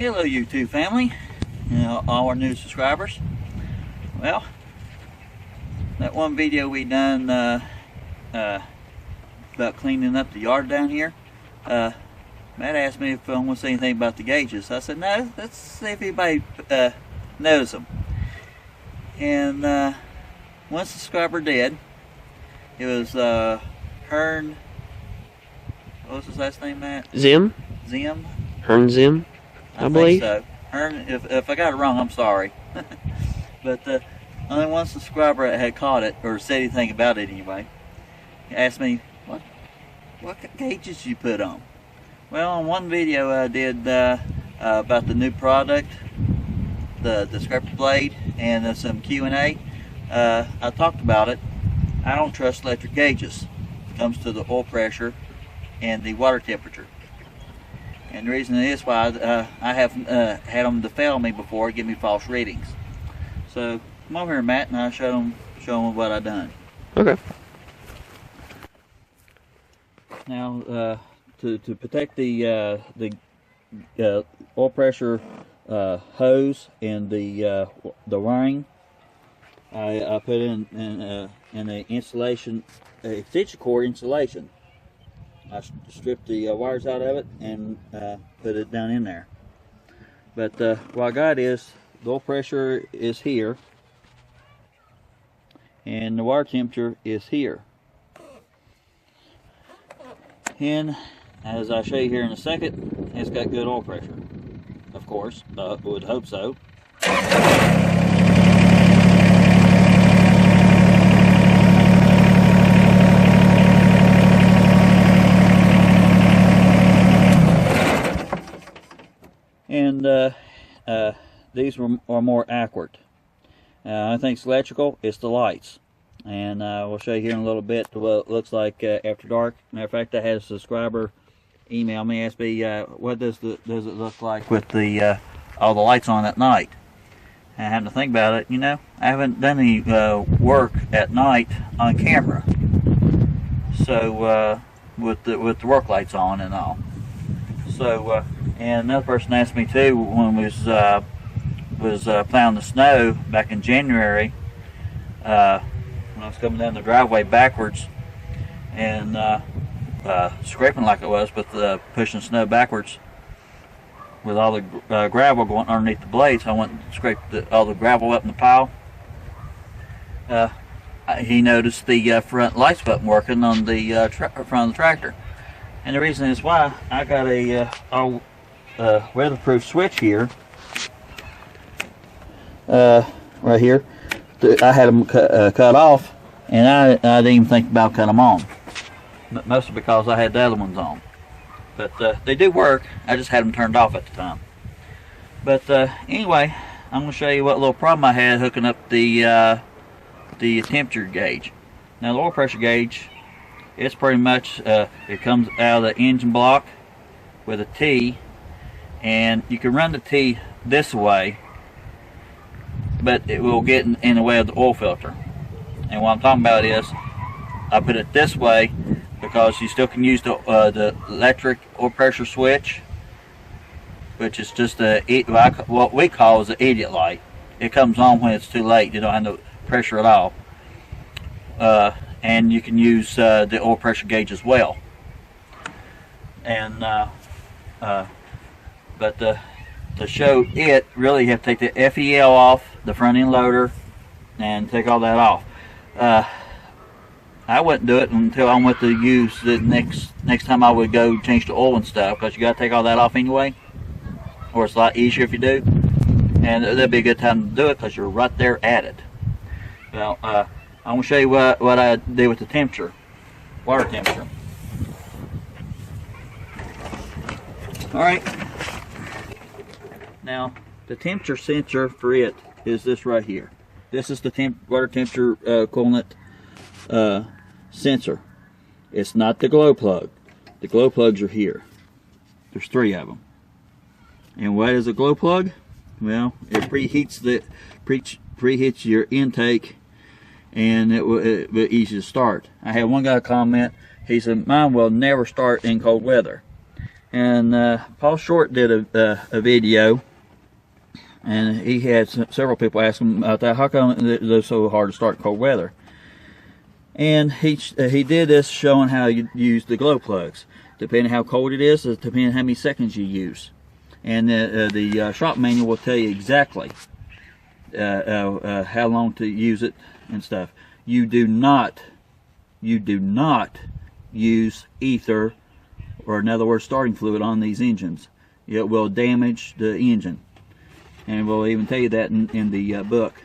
Hello YouTube family, all our new subscribers. Well, that one video we done about cleaning up the yard down here, Matt asked me if I want to say anything about the gauges. I said, no, let's see if anybody knows them. And one subscriber did. It was Hearn. What was his last name, Matt? Zim? Hearn Zim, I believe. Think so. Hearn, if I got it wrong, I'm sorry. But only one subscriber that had caught it, or said anything about it anyway. He asked me, what gauges did you put on? Well, on one video I did about the new product, the scraper blade, and some Q&A. I talked about it. I don't trust electric gauges. It comes to the oil pressure and the water temperature. And the reason is why I have had them to fail me before, give me false readings. So come over here, Matt, and I'll show them what I done. Okay. Now, to protect the oil pressure hose and the wiring, I put in an insulation, extension cord insulation. I stripped the wires out of it and put it down in there. But what I got is the oil pressure is here and the water temperature is here. And as I'll show you here in a second, it's got good oil pressure. Of course, would hope so. And these are more accurate. I think it's electrical, it's the lights. And we'll show you here in a little bit what it looks like after dark. Matter of fact, I had a subscriber email me, ask me what does it look like with the all the lights on at night. And I had to think about it. I haven't done any work at night on camera, so with the work lights on and all. So and another person asked me too when we was plowing the snow back in January. When I was coming down the driveway backwards and scraping like it was, but pushing snow backwards with all the gravel going underneath the blades, I went and scraped all the gravel up in the pile. He noticed the front lights wasn't working on the front of the tractor, and the reason is why I got a weatherproof switch here, right here. I had them cut off, and I didn't even think about cutting them on. Mostly because I had the other ones on. But they do work. I just had them turned off at the time. But anyway, I'm going to show you what little problem I had hooking up the temperature gauge. Now the oil pressure gauge, it's pretty much it comes out of the engine block with a T, and you can run the T this way, but it will get in the way of the oil filter. And what I'm talking about is I put it this way because you still can use the electric oil pressure switch, which is just what we call is an idiot light. It comes on when it's too late. You don't have no pressure at all. And you can use the oil pressure gauge as well. And but to show it, really you have to take the FEL off the front end loader and take all that off. I wouldn't do it until I went to use the next time I would go change the oil and stuff, because you got to take all that off anyway, or it's a lot easier if you do, and that'd be a good time to do it because you're right there at it. Well, I'm going to show you what I did with the temperature, water temperature. Alright, now the temperature sensor for it is this right here. This is the water temperature coolant sensor. It's not the glow plug. The glow plugs are here. There's 3 of them. And what is a glow plug? Well, it preheats your intake, and it be easy to start. I had one guy comment. He said, "Mine will never start in cold weather." And Paul Short did a video, and he had several people ask him about that. How come they're so hard to start in cold weather? And he did this showing how you use the glow plugs, depending how cold it is, depending how many seconds you use. And the shop manual will tell you exactly how long to use it and stuff. You do not use ether, or in other words starting fluid, on these engines. It will damage the engine, and we'll even tell you that in the book.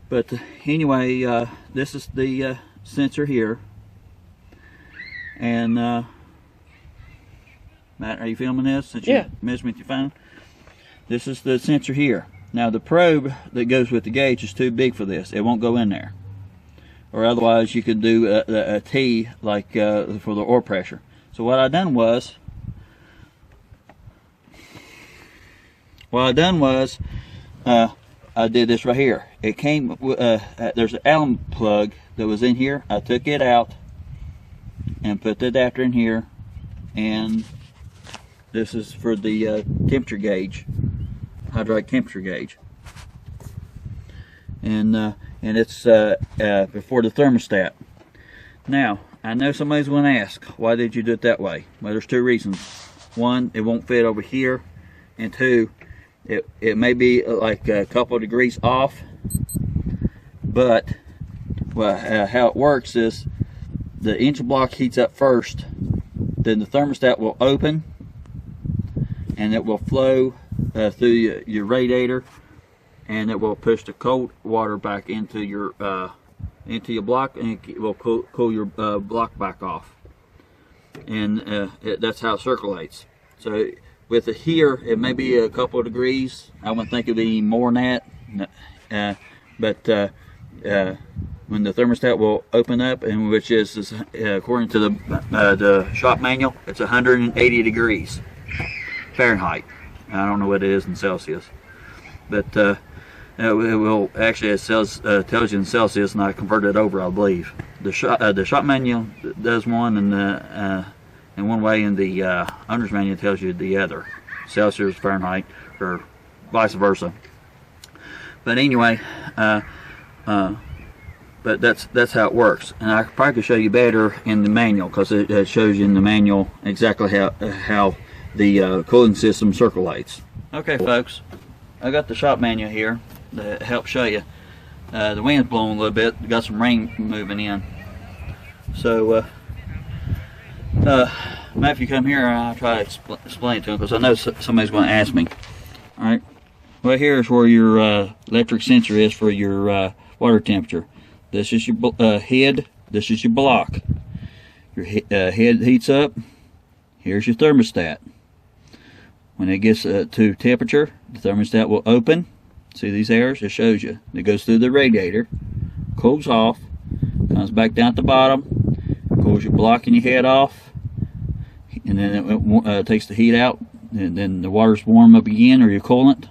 But anyway, this is the sensor here, and Matt, are you filming this since you're measuring with your phone? This is the sensor here. Now the probe that goes with the gauge is too big for this. It won't go in there. Or otherwise you could do a T like for the oil pressure. So what I done was, I did this right here. It came, there's an Allen plug that was in here. I took it out and put the adapter in here, and this is for the temperature gauge, hydraulic temperature gauge, and it's before the thermostat. Now I know somebody's going to ask, why did you do it that way? Well, there's two reasons. One, it won't fit over here, and two, it may be like a couple of degrees off, but well, how it works is the engine block heats up first, then the thermostat will open, and it will flow through your radiator, and it will push the cold water back into your block, and it will cool your block back off, and that's how it circulates. So with it here, it may be a couple of degrees. I wouldn't think it'd be more than that, but when the thermostat will open up, and which is according to the shop manual, it's 180 degrees Fahrenheit. I don't know what it is in Celsius, but it will actually, it tells you in Celsius, and I converted it over, I believe. The shop manual does one, and in one way, and the owner's manual tells you the other, Celsius, Fahrenheit, or vice versa. But anyway, but that's how it works, and I probably could show you better in the manual, because it shows you in the manual exactly how the cooling system circulates. Okay, folks, I got the shop manual here to help show you. The wind's blowing a little bit. Got some rain moving in, so Matt, if you come here, I'll try to explain it to him, because I know somebody's going to ask me. All right, well, here's where your electric sensor is for your water temperature. This is your head. This is your block. Your head heats up. Here's your thermostat. When it gets to temperature, the thermostat will open. See these arrows? It shows you. It goes through the radiator, cools off, comes back down at the bottom, cools your block and your head off, and then it takes the heat out, and then the water's warm up again, or your coolant,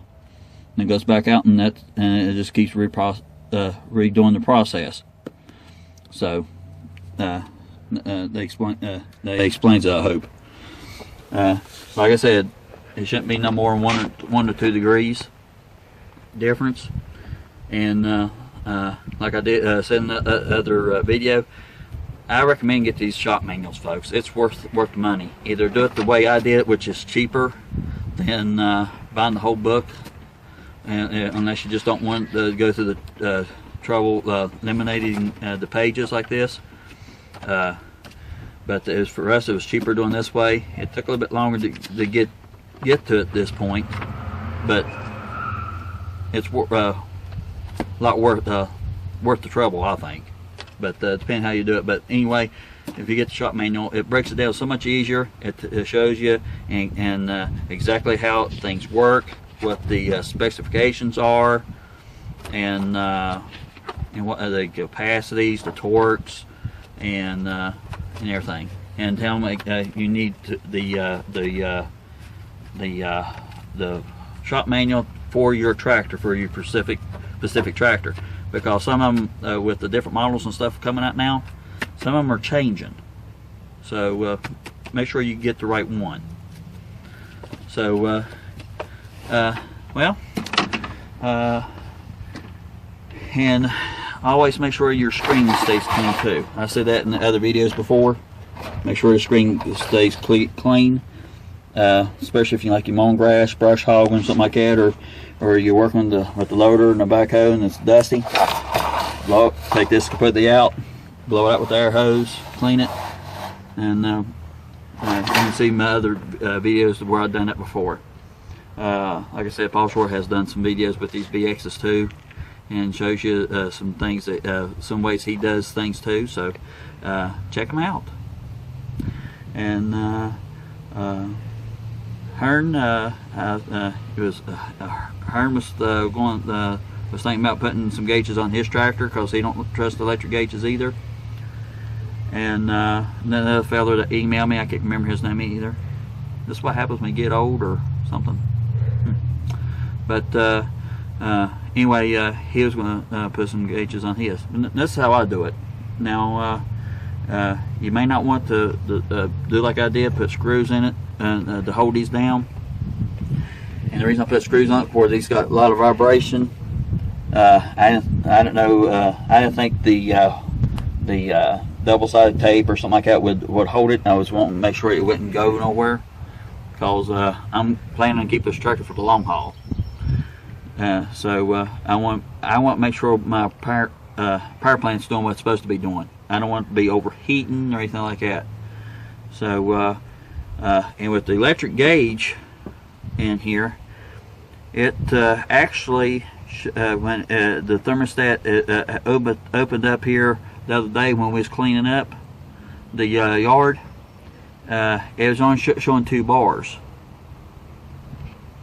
and it goes back out, and it just keeps redoing the process. So they explains it, I hope. Like I said, it shouldn't be no more than 1 to 2 degrees difference, and like I did said in the other video, I recommend get these shop manuals, folks. It's worth the money. Either do it the way I did, which is cheaper than buying the whole book, unless you just don't want to go through the trouble eliminating the pages like this. But for us, it was cheaper doing this way. It took a little bit longer to get to it this point, but it's a lot worth the trouble, I think. But depending how you do it. But anyway, if you get the shop manual, it breaks it down so much easier. It shows you and exactly how things work, what the specifications are, and what are the capacities, the torques, and everything. And tell me you need the shop manual for your tractor, for your specific tractor, because some of them with the different models and stuff coming out now, some of them are changing. So make sure you get the right one. So, well, and always make sure your screen stays clean too. I said that in the other videos before. Make sure the screen stays clean, especially if you like your mowing grass, brush hogging, something like that, or you're working with the loader and the backhoe and it's dusty. Take this completely out, blow it out with the air hose, clean it, and you can see my other videos where I've done that before. Like I said, Paul Shore has done some videos with these BXs too, and shows you some things that some ways he does things too. So check them out. And Hearn, Hearn was thinking about putting some gauges on his tractor because he don't trust electric gauges either. And another fella that emailed me, I can't remember his name either. This is what happens when you get old or something. But anyway, he was going to put some gauges on his. And this is how I do it. Now, you may not want to do like I did, put screws in it to hold these down. And the reason I put screws on it, for these got a lot of vibration. I don't know. I didn't think the double-sided tape or something like that would hold it. I was wanting to make sure it wouldn't go nowhere, because I'm planning on keeping this tractor for the long haul. So I want to make sure my power plant's doing what it's supposed to be doing. I don't want it to be overheating or anything like that. So and with the electric gauge in here, it actually when the thermostat opened up here the other day when we was cleaning up the yard, it was on showing 2 bars,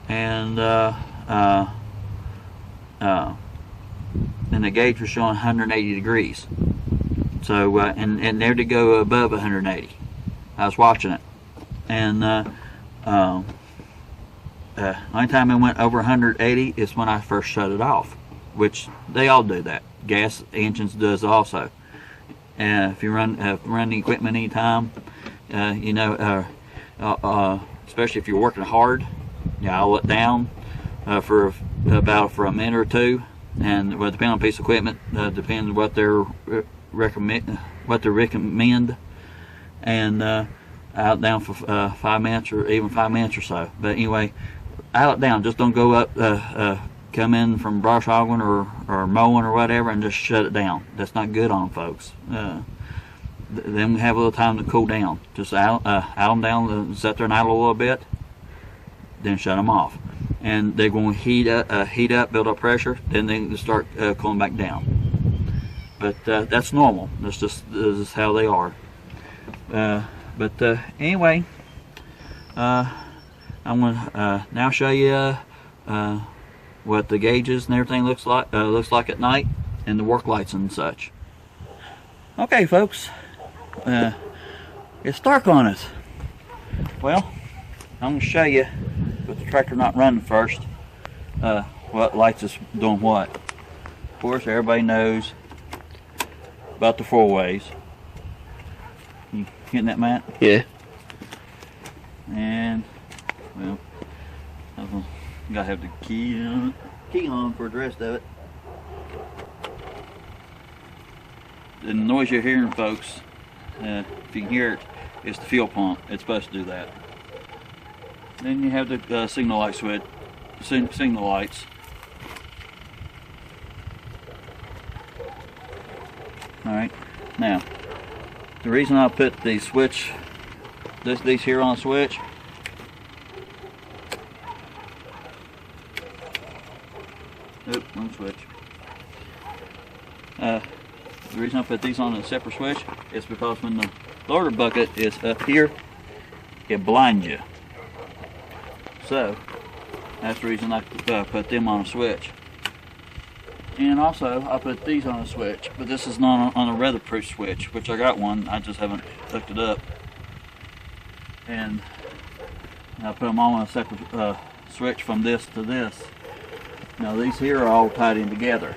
and the gauge was showing 180 degrees. So and there to go above 180. I was watching it, and only time it went over 180 is when I first shut it off, which they all do that. Gas engines does also. If you run the equipment anytime, you know, especially if you're working hard, I'll let down for a minute or two, and well, depending on the piece of equipment, depends on what they're recommend, and out down for 5 minutes or even 5 minutes or so. But anyway, out down, just don't go up, come in from brush hogging or mowing or whatever and just shut it down. That's not good on them, folks. Then we have a little time to cool down. Just out them down, sit there and idle a little bit, then shut them off. And they're going to heat up, build up pressure, then they can start cooling back down. But that's normal. That's just how they are. But anyway, I'm going to now show you what the gauges and everything looks like at night, and the work lights and such. Okay, folks, it's dark on us. Well, I'm going to show you with the tractor not running first what lights is doing what. Of course, everybody knows about the 4-ways. You getting that, Matt? Yeah. And well, you gotta have the key on for the rest of it. The noise you're hearing, folks, if you can hear it, it's the fuel pump. It's supposed to do that. Then you have the signal light switch, signal lights. All right. Now, the reason I put the switch, these here on the switch, wrong switch. The reason I put these on a separate switch is because when the loader bucket is up here, it blinds you. So that's the reason I put them on a switch. And also I put these on a switch, but this is not on a weatherproof switch, which I got one, I just haven't hooked it up. And I put them on a separate switch from this to this. Now these here are all tied in together,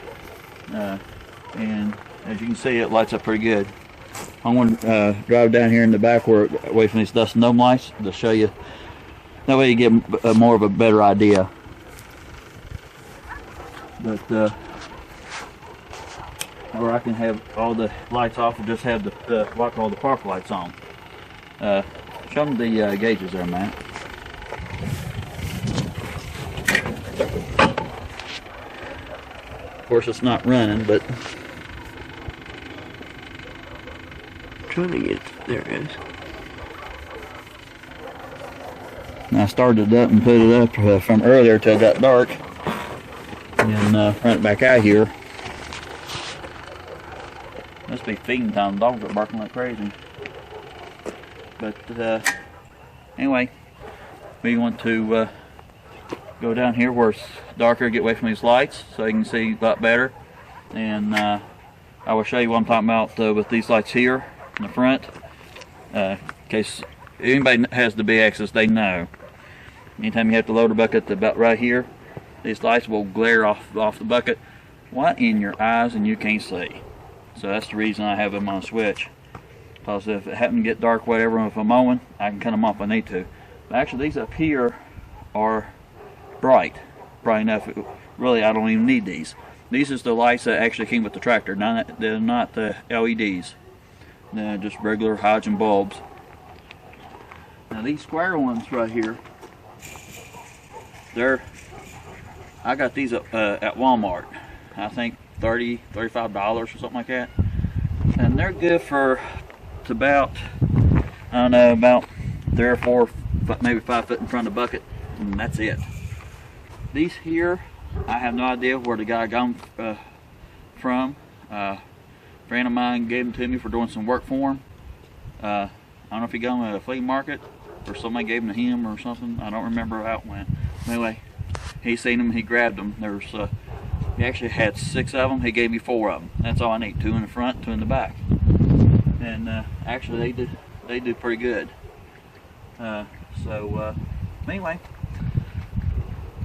and as you can see, it lights up pretty good. I'm going to drive down here in the back where away from these dust and dome lights to show you. That way you get more of a better idea. But or I can have all the lights off and just have the what I call the park lights on. Show them the gauges there, man. Of course, it's not running, but I'm trying to get there it is. And I started it up and put it up from earlier till it got dark, and run it back out here. Must be feeding time. Dogs are barking like crazy. But anyway, we want to go down here where it's darker, get away from these lights so you can see a lot better. And I will show you what I'm talking about with these lights here in the front. In case anybody has the BXs, they know. Anytime you have to load a bucket about right here, these lights will glare off the bucket right in your eyes and you can't see. So that's the reason I have them on a switch. Because if it happens to get dark, whatever, if I'm mowing, I can cut them off if I need to. But actually, these up here are bright enough. Really, I don't even need these. These is the lights that actually came with the tractor. They're not the LEDs. They're just regular halogen bulbs. Now these square ones right here, I got these at Walmart. I think $30, $35 or something like that. And they're good for about, I don't know, about 3 or 4, maybe 5 foot in front of the bucket, and that's it. These here, I have no idea where the guy got them from. A friend of mine gave them to me for doing some work for him. I don't know if he got them at a flea market or somebody gave them to him or something. I don't remember how it went. Anyway, he seen them, he grabbed them. He actually had 6 of them. He gave me 4 of them. That's all I need. 2 in the front, 2 in the back. And actually, they do pretty good. Anyway,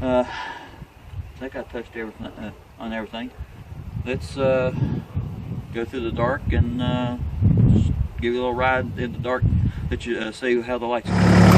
I think I touched everything on everything. Let's go through the dark and give you a little ride in the dark. Let you see how the lights are.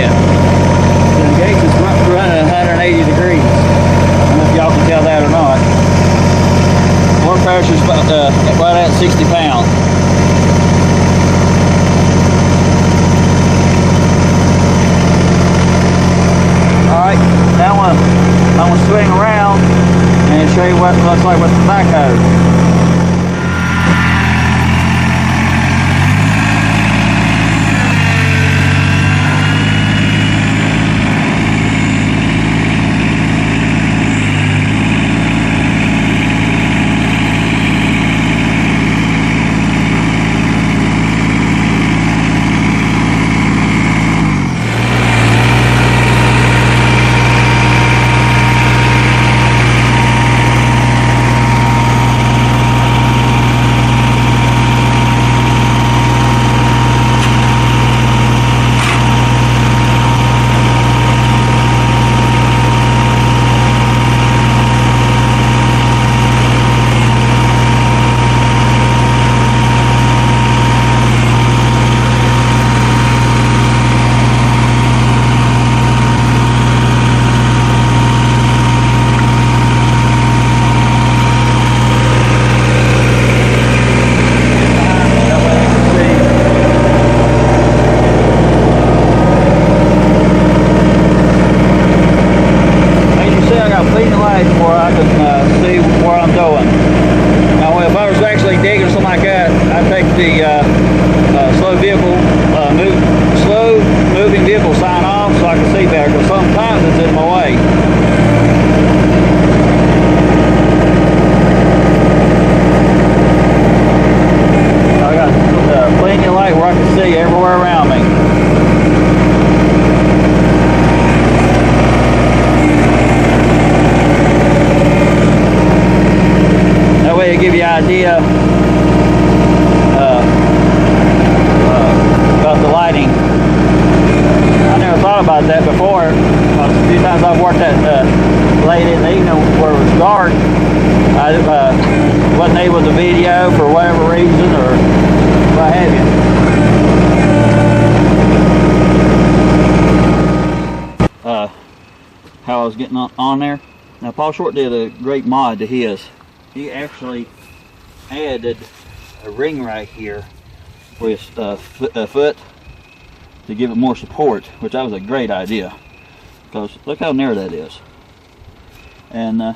yet. The gauge is running 180 degrees. I don't know if y'all can tell that or not. Water pressure is about right at 60 pounds. Alright, now I'm going to swing around and show you what it looks like with the backhoe. Slow moving vehicle sign off so I can see better, because sometimes it's in my way. I got plenty of light where I can see everywhere around me. That way it gives you an idea about the lighting. I never thought about that before. A few times I've worked at late in the evening where it was dark. I wasn't able to video for whatever reason or what have you. How I was getting on there. Now Paul Short did a great mod to his. He actually added a ring right here with a foot to give it more support, which that was a great idea, because look how narrow that is. And I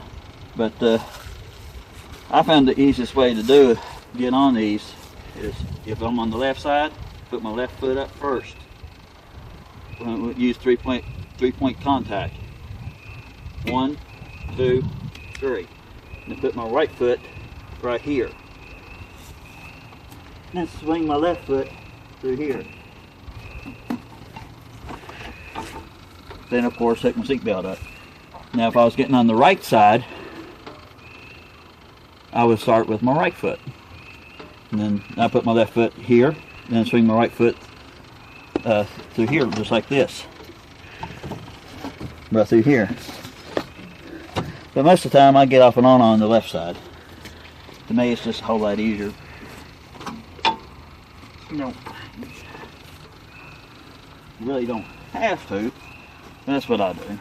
found the easiest way to do it, get on these, is if I'm on the left side, put my left foot up first. We'll use three-point contact. 1, 2, 3. And put my right foot right here. And then swing my left foot through here. Then of course take my seatbelt up. Now if I was getting on the right side, I would start with my right foot. And then I put my left foot here, then swing my right foot through here, just like this. Right through here. But most of the time I get off and on the left side. To me it's just a whole lot easier. You really don't have to. That's what I do.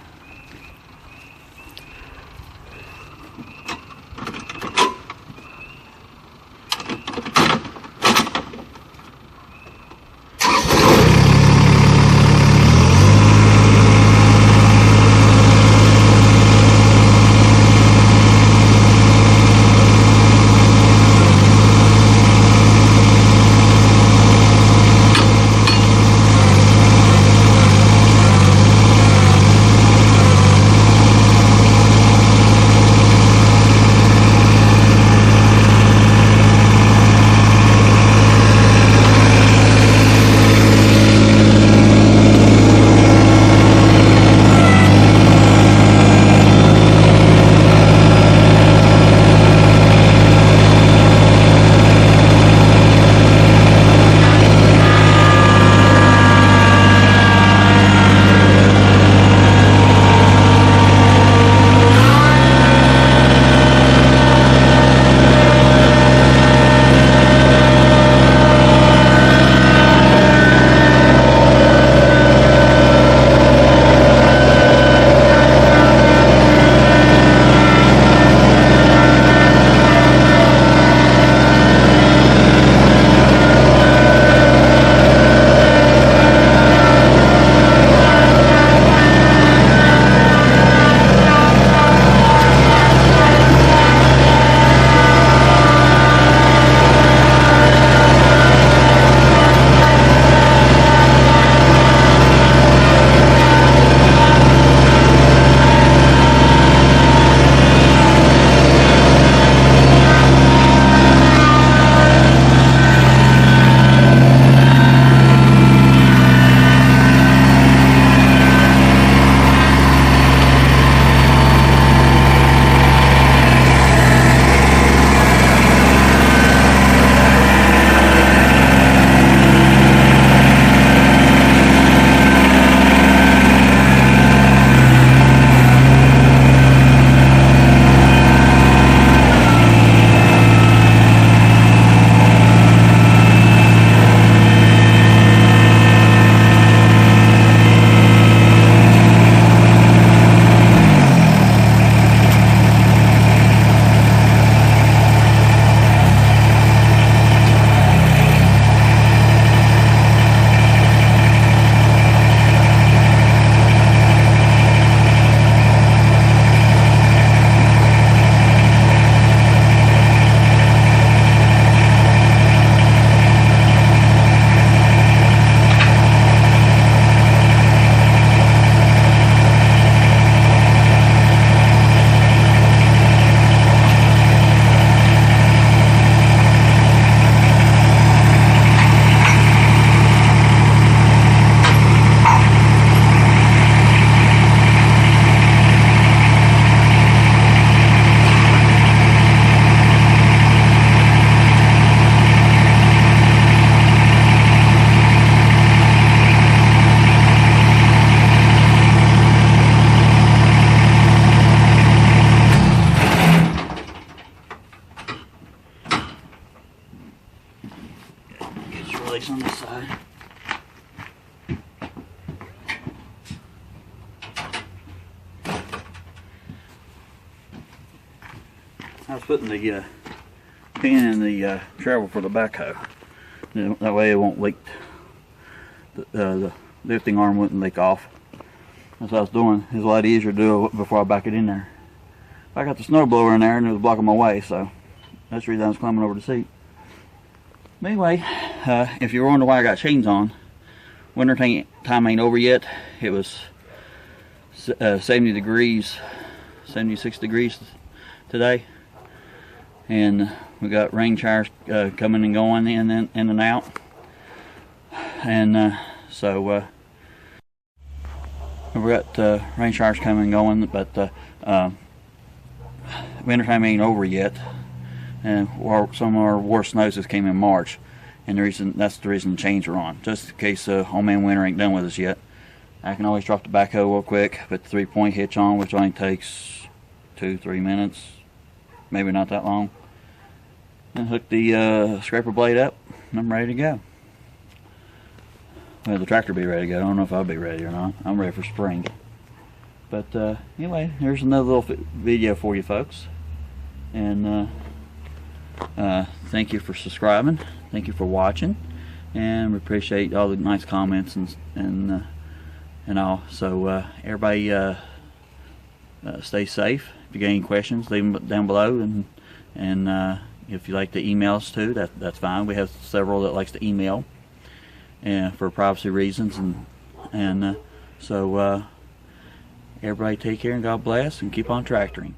was putting the pin in the travel for the backhoe. That way it won't leak. The lifting arm wouldn't leak off. That's what I was doing. It's a lot easier to do it before I back it in there. I got the snow blower in there and it was blocking my way, so that's the reason I was climbing over the seat. But anyway, if you're wondering why I got chains on, winter time ain't over yet. It was 70 degrees, 76 degrees today, and we got rain showers coming and going in and out, and so we got rain showers coming and going, but winter time ain't over yet, and some of our worst snows just came in March, and that's the reason the chains are on, just in case old man winter ain't done with us yet. I can always drop the backhoe real quick, put the 3-point hitch on, which only takes 2-3 minutes, maybe not that long, and hook the scraper blade up, and I'm ready to go. Well, the tractor will be ready to go. I don't know if I'll be ready or not. I'm ready for spring. But anyway, here's another little video for you folks, and thank you for subscribing, thank you for watching, and we appreciate all the nice comments and all. So everybody stay safe. If you got any questions, leave them down below, and if you like to email us too, that's fine. We have several that likes to email, and for privacy reasons, and so everybody take care and God bless, and keep on tractoring.